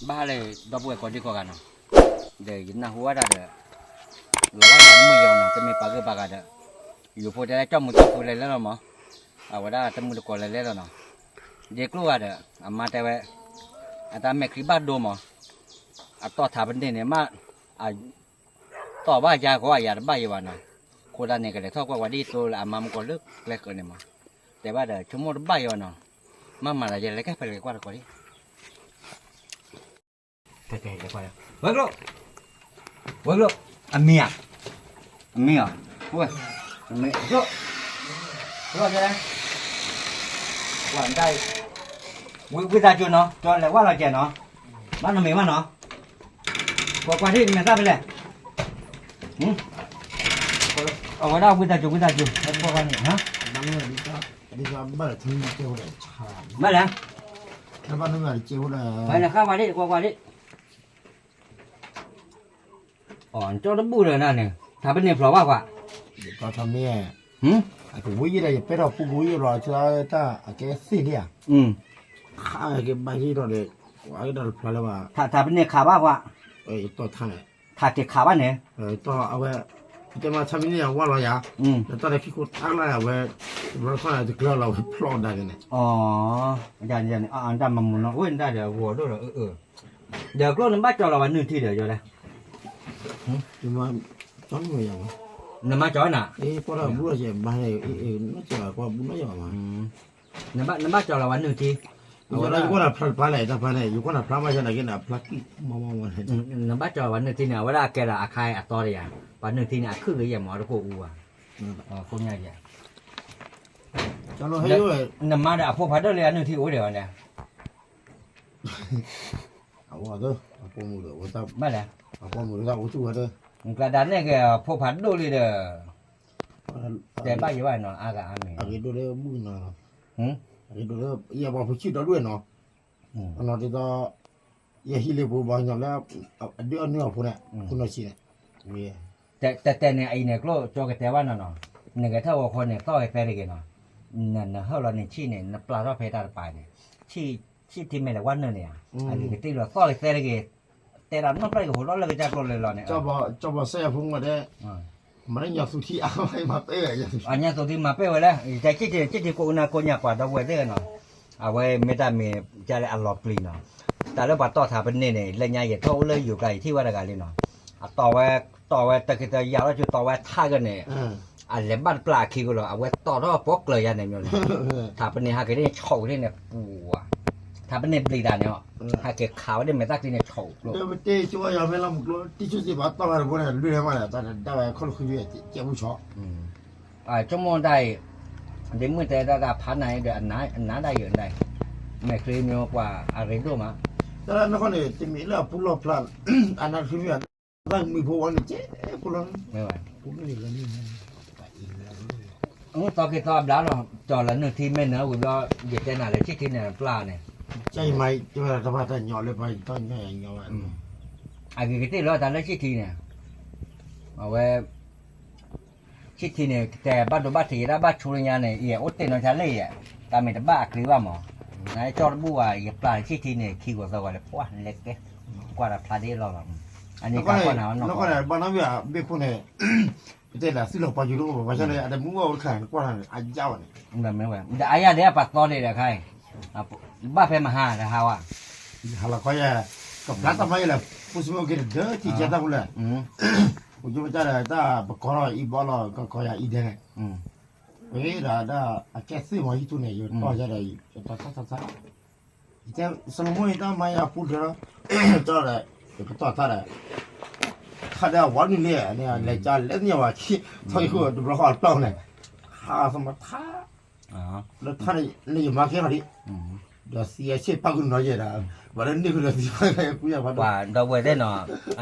ba le do bue ko di ko kana de na huwa da de lo wa ta mu yo na te me pa ga de yu pho de cho mu to pho le lo mo a wa da te mu ko le lo no de klo ga de a ma te we a ta me kri ba do mo a to tha ban de ne ma a to ba ya ko ya ba yi wa na ko da ne ga le tho ko wa di to la ma mu ko le le ko ne mo te ba de chu mo ba yo no ma la ya le ka pe le kwa ko di cái qua đây vâng lộ mì à ui mì lộ lộ đây quản đây quý ta chưa nó cho lại quá là chè nó bắt nó mì mà nó qua đi mẹ ta bên này ở đâu quý ta chưa qua qua này hả đi ra bắt là thương kêu là chả bắt là nó bắt nó là kêu là phải là khác qua đi cho nó bùi rồi nè thà bên này phở quá có thằng mẹ cái vui đây bây giờ phụ vui rồi cho ta cái gì đi à cái bài gì đó để cái đó phải là mà thà bên này khá quá to thằng này thà thì khá quá nè to ở đây cái mà tham gia vào rồi à to là khi cô ăn lại về rồi con này thì là plot đây này giờ này anh ta mà muốn nó quên ra được vừa đó rồi giờ có nó bắt cho là bạn nương thi được rồi đây nhưng mà chọn người nào nó mà chói nè có là bữa giờ bài này nó chờ qua bữa nó giờ mà nó bắt cho là bạn nương thi giờ đây có là phá này ta phá này có là phá mà giờ này cái nào phá kí mà nó bắt cho bạn nương thi nào đó cái là khai to đấy à bạn nương thi nào cứ cái gì mà nó khô à khô nhai vậy cho nó hay rồi nó mà đã phô phát đó là nương thi ủi được nè à đó cô mua được tao bắt nè cô mua được tao chú đó cái đàn này cái phô phát đồ đi được để bao nhiêu vậy nó à cả mình cái đồ đấy mua nó cái đồ đấy giờ bảo phải chịu đó đuổi nó thì đó giờ hi lê bố bao nhiêu là đứa nữa phụ này phụ nó chỉ nàyแต่เนี่ยไอ้เนี่ยก็จอกันแต่ว่าน่ะเนาะเนี่ยก็ถ้าว่าคนเนี่ยต่อให้ไปได้กันเนาะนั่นน่ะเฮาเราเนี่ยชี้เนี่ยปลาเราไปได้ไปเนี่ยชี้ที่ไม่ได้วันเนี่ยอันนี้ก็ติเราต่อให้ไปได้กันแต่เราไม่ไปกับหัวเราเลยก็จะกลัวเลยเราเนี่ยcho bà xe phun mà đấy mà nó nhập sushi áo hay mà bé vậy anh nhà tôi đi mà bé vậy đó cái chỉ cô na cô nhà quả đâu vậy đấy นาะเอาไว้ไม่ได้มีจะเลยอัลลอฮ์ปลีเนาะแต่แล้วบัดต่อถาเป็นเนี่ยเลยใหญ่ๆเท่าเลยอยู่ไกลที่ว่าอะไรกันเลยเนาะต่อไว้แต่ก็จะยาวแล้วจะต่อไว้ท่ากันเนี่ยอะไรบ้านปลาคิวเหรอเอาไว้ต่อรอบปอกเลยอย่างเนี่ยถ้าเป็นเนี่ยหาเกิดเนี่ยโฉกเนี่ยปัวถ้าเป็นเนี่ยปลีดานเนี่ยหาเกิดขาวเนี่ยไม่ตักเนี่ยโฉกเลยเดี๋ยวเต้ช่วยยาไม่ลำกลัวที่ช่วยสิบัตต่อมาบ่ได้เรื่องมาแล้วตอนนั้นได้คนคุยเจ้าผู้ชอบชั่วโมงได้เดี๋ยวเมื่อแต่ได้พันไหนเดี๋ยวอันนั้นได้เยอะได้ไม่เคยมีกว่าอะไรด้วยมั้งแต่แล้วนักเนี่ยจะมีแล้วผู้รอบพลันอันนั้นคือเนี่ยได้มีผู้วันเจ้ผู้รอบไม่ไหวผู้นี่แล้วนี่ตอนกี่ตอนแล้วเราจอดแล้วหนึ่งทีไม่เนื้ออุ่นเราเหยียดใจหนาเลยที่เนี่ยปลาเนี่ยใจไม่จะว่าถ้าว่าแต่หยอดเลยไปตอนใหญ่หยอดไอ้กี่ที่เราแต่ละที่เนี่ยเอาไว้ที่ที่เนี่ยแต่บ้านดูบ้านที่แล้วบ้านชูริยาเนี่ยเอี่ยอุตเตนนชาเล่อะตามเป็นบ้าคลีว่าหมอนายจอดบัวเหยียบปลาที่ที่เนี่ยขี้กว่าตัวเลยเพราะว่าเล็กเด็กกว่าปลาที่เราอันนี้ก็หนาวแล้วก็เนี่ยบ้านนั้นเนี่ยเบคุเนี่ยเจ้าละสิเราไปอยู่รู้ว่าจะเนี่ยอะไรมึงว่าขนาดกว่าอันเจ้าเนี่ยแบบไม่ไหวแต่อายาเดี๋ยวปัดตอนเลยเดี๋ยวใครบ้าเพมาหาแต่ฮาวะฮาละก็ยังกับร้านทำไมล่ะผู้สมัครเด้อที่จะทำเลยผู้จะมาจ่ายแต่บกรออีบอลก็คอยอีเดนเฮ้ยได้แค่ซื้อมาอีตัวเนี่ยอยู่ต่อจะได้จะต่อแต่สมมติถ้าไม่อยากพูดแล้วจ่อเลยก็ต่อท่าเลยถ้าได้วันนี้เนี่ยเลยจ่ายเล่นเนี่ยว่าที่ถ้าอยู่ดูเราขอเปล่าเนี่ยหาสมมติท่าแล้วท่านนี่มาแค่ไหนเดี๋ยวเสียเชื่อปักหน่อยนะวันนี้ก็เลยที่ไปคุยกันว่าเราไว้ได้เนาะ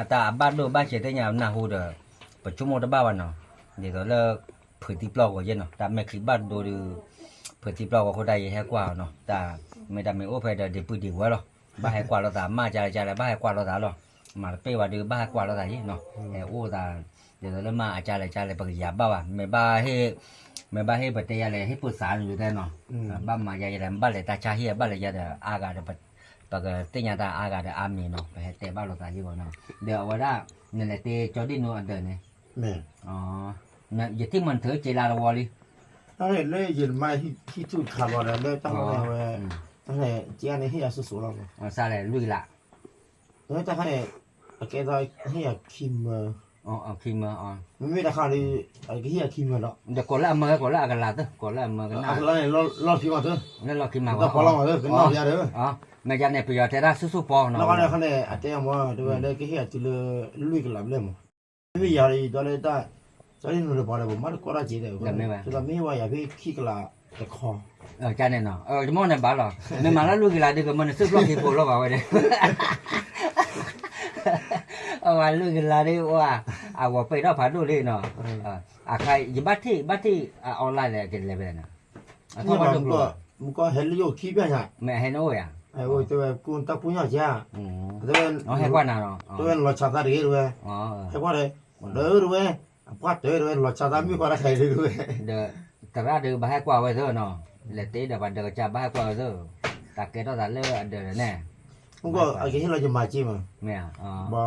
แต่บ้านดูบ้านเฉยแต่ยาวหน้าหูเด้อปัจจุบันบ้านวันเนาะเดี๋ยวเราเผื่อที่เปล่าก็เย็นเนาะแต่ไม่คลิปบ้านดูเผื่อที่เปล่าก็เขาได้แค่กว่าเนาะแต่ไม่ได้ไม่โอ้เพดเดี๋ยวปืนดีกว่าหรอบ้านให้กว่าเราแต่มาจ่ายบ้านให้กว่าเราแต่หรอมาเป้ว่าดูบ้านให้กว่าเราแต่ยี่เนาะแต่โอ้แต่เดี๋ยวเรามาจ่ายปฏิญาบ้าว่ะไม่บ้าให้ปฏิญาเลยให้ปรึกษาอยู่ได้เนาะบ้านมาใหญ่ๆบ้านเลยตาชาเฮียบ้านเลยจะเดี๋ยวอากาศไป ต่อแต่ติญาตาอากาศอามีเนาะไปให้แต่บ้านเราตาอยู่บ่เนาะเดี๋ยวว่านั่นแหละเตจอดิโนอันเดินเนี่ย แม่ อ๋อนั่นอย่าที่มันเถอะเจลาละวอลิ ตั้งแต่เล่ยินมาที่ทุกข่าวอะไรเล่ตั้งแต่ตั้งแต่เจ้าเนี่ยที่อยากสู้ๆแล้ว อ๋อซาเลยลุยละ ตั้งแต่แกได้ที่อยากคิม อ๋อคิมอ๋อ ไม่ได้ข่าวเลยที่อยากคิมแล้ว เดี๋ยวก่อนละมือก่อนละกันละเด้อก่อนละมือกันนะ อะไรรอคิมมาเถอะ นั่นเราคิมมา แต่พอเราเถอะเป็นนอกยาเถอะ อ๋อแม่จันเนี่ยไปยอแต่ละสู้ๆปอเนาะ แล้วก็เนี่ยเขาเนี่ยอาจจะว่าด้วยเลยที่อยากจะลุยกันแล้วมั้งไม่อยากเลยตอนนี้ได้ตอนนี้หนูเลยบอกเลยผมมันก็ได้จีเดียวแต่ไม่ว่าอยากไปขี้กระแต่คอ จันเนี่ยเนาะจะมองเนี่ยบ้าหรอไม่มาแล้วลุยกันละเดี๋ยวมันซื้อบล็อกที่โปรแล้วว่าไว้เด้เอาว่าลุยกันละดิว่าเอาว่าไปเราผ่านดูเลยเนาะใครยิบัตที่ออนไลน์เลยกันเลยไปนะ นี่มันก็เห็นเลยขี้เบี้ยเนี่ย แม่ให้โน่อ่ะ ไอ้โว้ยตัวกูตักปุ้งยาจ้าตัว อ๋อให้กว่าน่ะเนาะ ตัวหลอดชาตาดีด้วย อ๋อ ให้กว่าเลยเด้อด้วยปัดเด้อด้วยหลอดชาตามีกว่าใครด้วย เด้อแต่ละเดือบ่ให้กว่าไว้เด้อเนาะแล้วตีเดี๋ยวบัดเดือจะบ่ให้กว่าเด้อตะเกตตะเลอเด้อแน่ มันก็ไอ้ที่เราจะมาจีมั้ง แม่อ๋อ บ่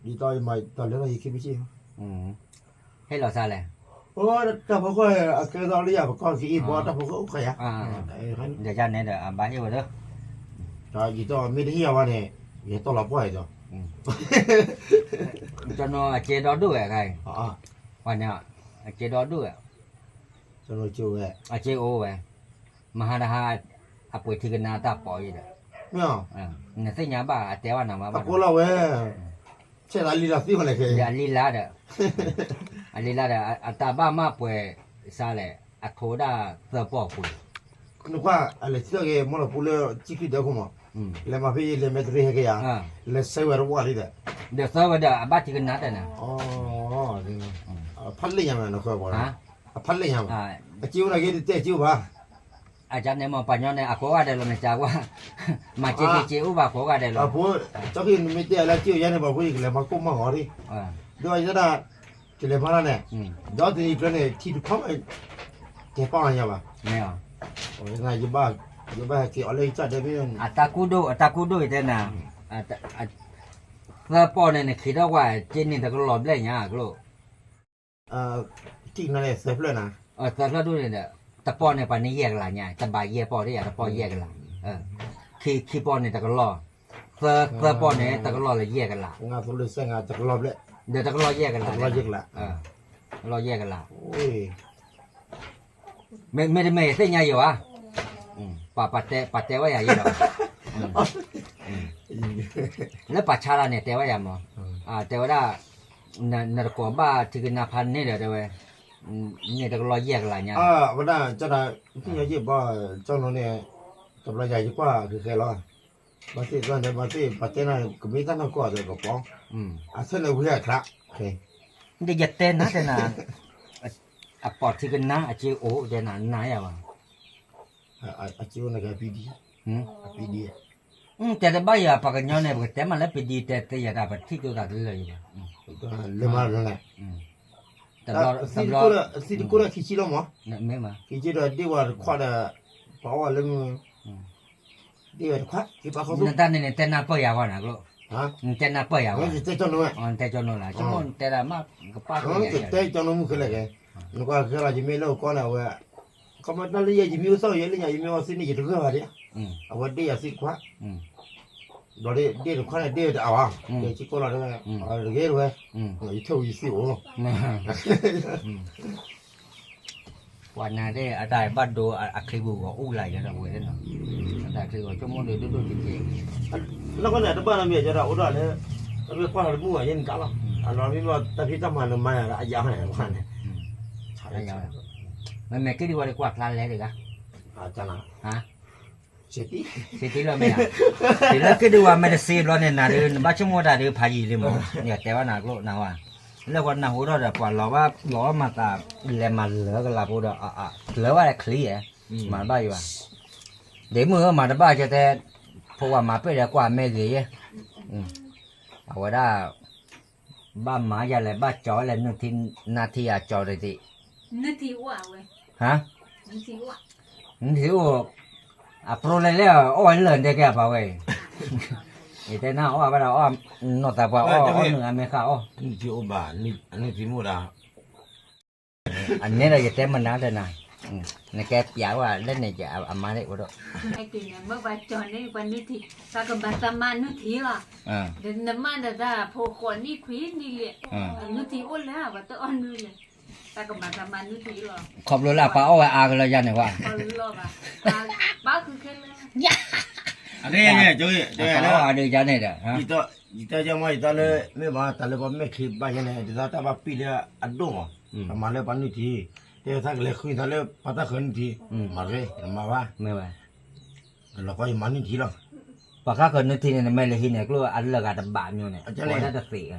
ดีต่อมาตอนเรื่องอะไรคิดไม่ใช่ ให้เราซะแหละ โอ้แต่พอก็ไอ้เกดอลี่อ่ะก็คืออีบอแต่พอก็โอเคอ่ะ เดี๋ยวจันเนี่ยเด้อบ่ให้ว่าเด้อ แต่อีต่อไม่ได้เหี้ยว่าเนี่ยอย่าต้องรับไว้จ้ะ cho nó chế đó đuổi cái อ๋อ hoàn nhở chế đó đuổi จนเราจูแหละ chế ô vậy mà hai hai buổi thì cái nào ta bỏ gì đấy ไม่เอา nè thấy nhà bà téo nào mà ตะโกนเราเว้ยใช่ลาลีลาซี่มาเลยคือ giờ lila đó ta ba mà buổi sao lại thố đã giờ bỏ buổi นึกว่าอะไรที่เราเกมเราพูดเลยจิกกี้เด็กมั้งเลยมาพี่เลยไม่ได้เฮียเลยเซเวอร์ว่าอะไรเด้ được sao bây giờ bắt thì cái nát này nè อ๋อนี่พัดเลยยังไงนะคือบอกนะพัดเลยยังจิ้วนะกี่เตะจิ้วป่ะ chả nếu mà phải nhau này có cái đây là mình chả qua mà chế u bà có cái đây อ่ะ là พูดเจ้าพี่ไม่เตะแล้วจิ้วยังเนี่ยบอกพี่เลยมากุ้มมาหอดิด้วยจะได้จะเลยมาแล้วเนี่ยดอที่นี่เนี่ยที่ทุกคนเจ็บป้องอะไรยังป่ะ nghe à โอ้ยนายยี่บ้าที่อะไรจัดได้พี่ ta cú đôi thế nàoถ้าปอเนี่ยคิดว่าเจนนี่แต่ก็หลอมเลยเนี่ยก็รู้ ที่นั่นเนี่ยเซฟเลยนะ แต่ถ้าดูเนี่ยแต่ปอเนี่ยปานนี้แยกละเนี่ยแต่บายแยกปอได้แต่ปอแยกกันละคีปอเนี่ยแต่ก็รอเพื่อปอเนี่ยแต่ก็รอเลยแยกกันละ งานสุดเลยเสียงานจากรอบเลย เดี๋ยวแต่ก็รอแยกกันละ รอแยกละ รอแยกกันละ โอ้ย ไม่ได้เส้นใหญ่อยู่อ่ะปัดแต่ว่าอย่างนี้หรอแล้วปัดชาลาเนี่ยแต่ว่าอย่างมั้งแต่ว่านาฬิกาบ้าที่กินนาพันนี่เดี๋ยวเว้ยเนี่ยแต่ก็รอแยกละเนี่ย วันนั้นจะได้ที่ยาจีบว่าเจ้าโน่เนี่ยกับเราใหญ่กว่าคือใครล่ะมาที่ตอนนี้มาที่ปัจจัยนั้นก็มีท่านก็จะกับป้องเส้นเลยเพื่อครับโอเค เดี๋ยวเต้นนะแต่น่ะปอดที่กินนะจีโอเดี๋ยวนั้นไหนอ่ะวะ จิวนะครับพีดีพีดี แต่บ้านอย่าปากกันย้อนเนี่ยปกติมันแล้วไปดีแต่อย่าได้ไปที่ตัวตัดเลย เรื่องอะไรนั่นแหละ แต่เรา สิ่งกูเลยคิดชิลมั้ง ไม่มา คิดชิลดีกว่าขวดเพราะว่าเรื่องดีกว่าขวดที่ปากเขาสุด นั่นเนี่ยแต่น่าเปียกว่านะก็แต่น่าเปียกว่า เจ้าโน่แต่จนนู่นละชั่วโมงแต่ละมากก็ป้าก็ เจ้าโน่มุขเลยแกนึกว่าคือเราจะไม่เล่าก่อนเอาไว้ก็มันนั่นเลยจะมีอุตสาหะเลยจะมีว่าสิ่งนี้จะรู้อะไรเอาไว้ดีอ่ะสิขวดเราเดี๋ยวขวดเดี๋ยวเอาอ่ะเดี๋ยวชิคกี้พายเลยเอาเรื่องเลยอีเท่าอีสิโอ้วันนั้นได้อาจารย์บ้านดูอัครีบูก็อู้ไหลกันเราเว้ยเนาะอาจารย์คือว่าชั่วโมงเดียวดูจริงๆแล้วก็เนี่ยบ้านเราเมียจะเราอุดรเลยเราไปคว้าเราบุ้งอ่ะยันกันหรอเราไม่ว่าแต่พี่ทำมันมันอะไรยาวไหนมันเนี่ยใช่ใช่มันไม่คิดว่าจะกวาดลานเลยกะจังฮะเสร็จที่เราไม่ได้ที่เราคิดว่าไม่ได้เสียแล้วเนี่ยนะเรื่องบ้านชั่วโมงได้เรื่องพายีเลยมั้งเนี่ยแต่ว่าหนักโลหนักว่าแล้ววันนั้นหัวเราจะปวดเราว่าล้อมาตาเลมาเหลือกันละพวกเราเหลือว่าอะไรคลีอ่ะมาบ้าอยู่อ่ะเดี๋ยวมือมาบ้าจะแต่เพราะว่ามาไปแล้วกว่าแม่กี่เอาไว้ได้บ้านหมาอย่าเลยบ้านจอเลยนาทีจอเลยทีนาทีว่าเว้ยฮะนาทีว่าโปรเลยแล้วโอ้ยเลินได้แก่ป่าวเว้ย Ite na o ba o no ta pa o nunga me ka o. Ni ti oba ni ti mura. Anne la yete man na de na. Nè cái giáo à lên này dạ mà đấy của đó. Cái chuyện này mới bắt chọn đấy quan đi thì sao cái bắt tâm man nó thì là. Đến nằm man đã phô khoan đi quý đi liền. Nó thì ôn là và tôi ăn luôn liền. Sao cái bắt tâm man nó thì là. Khop luôn là bao à cái là gì này quá. Lo mà. Bao cứ cái là. Anh này chơi đó. À đây này đó. Kita jangan kita le memang tak le pun mekhi banyak ni. Kita tak apa pilih adong. Malah panu ti. Dia tak le kui tak le patah kun ti. Marai, mawa. Mày Lepas mani ti lah. bà khác hơn nữa thì này mày là khi này cứ ăn là gà đập bạn như này, có đã đặc sĩ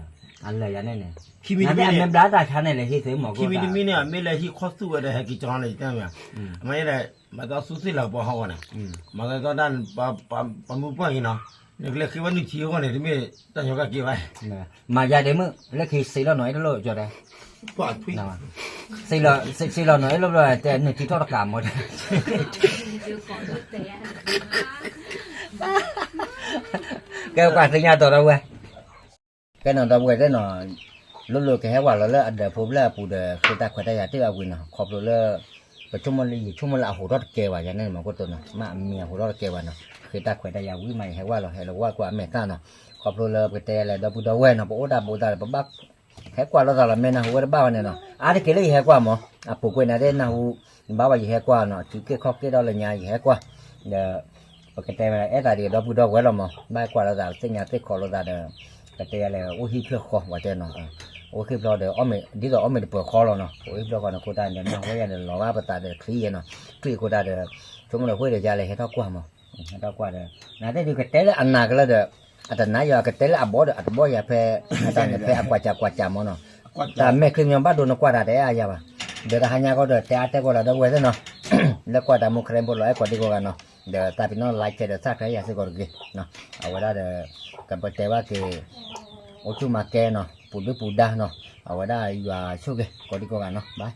ăn là này này. Khi mình em đá ra chán này là khi thấy mỏ khi mình đi này mình là khi khó tu ở đây hay cái chọn này thế mà, mấy này mà tao suy nghĩ là bao hậu này, mà cái tao đang ba mua bao nhiêu nó, nếu khi vẫn đi chiếu cái này thì mình tao nhớ cái kia vậy. Mà ra đến mức là khi xí lo nói nó lội cho đây. Quá thui. Xí lo nói lúc rồi thì nó chỉ cho cả một. Cái quả sinh nhà tôi đâu vậy? Cái nào tao quay thế nó lúc cái quả là anh để phốm là phụ để khi ta khỏe tay à tức là quên nào khop rồi là cái chung mà là hồ đót kêu vậy nên mà có tuần nào mà mía hồ đót kêu vậy nào khi ta khỏe tay à quý mày hay quả là quả mẹ ta nào khop rồi là cái tay là đâu đâu quên nào bố ta là bắt hay quả là mẹ nào hồ bao này nào à cái lấy hay quả mà à phụ quên là đến nào bao giờ hay quả nào chỉ cái khop cái đó là nhà gì hay quả giờ cái tay là ấy thì đâu quên là mà ba quả là sinh nhà tết khó là cái tay là ô hi chưa khó vậy nó ô khi đó để ông mình đi rồi ông mình được khó rồi nó ô khi đó còn cô ta nhận nó cái này là bắt ta để khí nó khí cô ta để chúng là quay để ra lại hết qua mà hết qua để nãy đây cái té là ăn nào cái là được à nãy giờ cái té là bó được bó giờ phải ta để phải qua chả mà nó ta mấy khi mình bắt đồ nó qua đã để ai vậy để ta hai nhà có được té có là đâu quay thế nóแล้วqua ta mua kem bột loại qua đi qua nó để ta bị nó lại chạy để sát cái gì sẽ còn gì nó ở đây để cái bột téว่าคือโอ้ชูมาแกเนาะปูดปูดาเนาะเอาไว้ได้อยู่ช่วยกันก็ดีกว่ากันเนาะบาย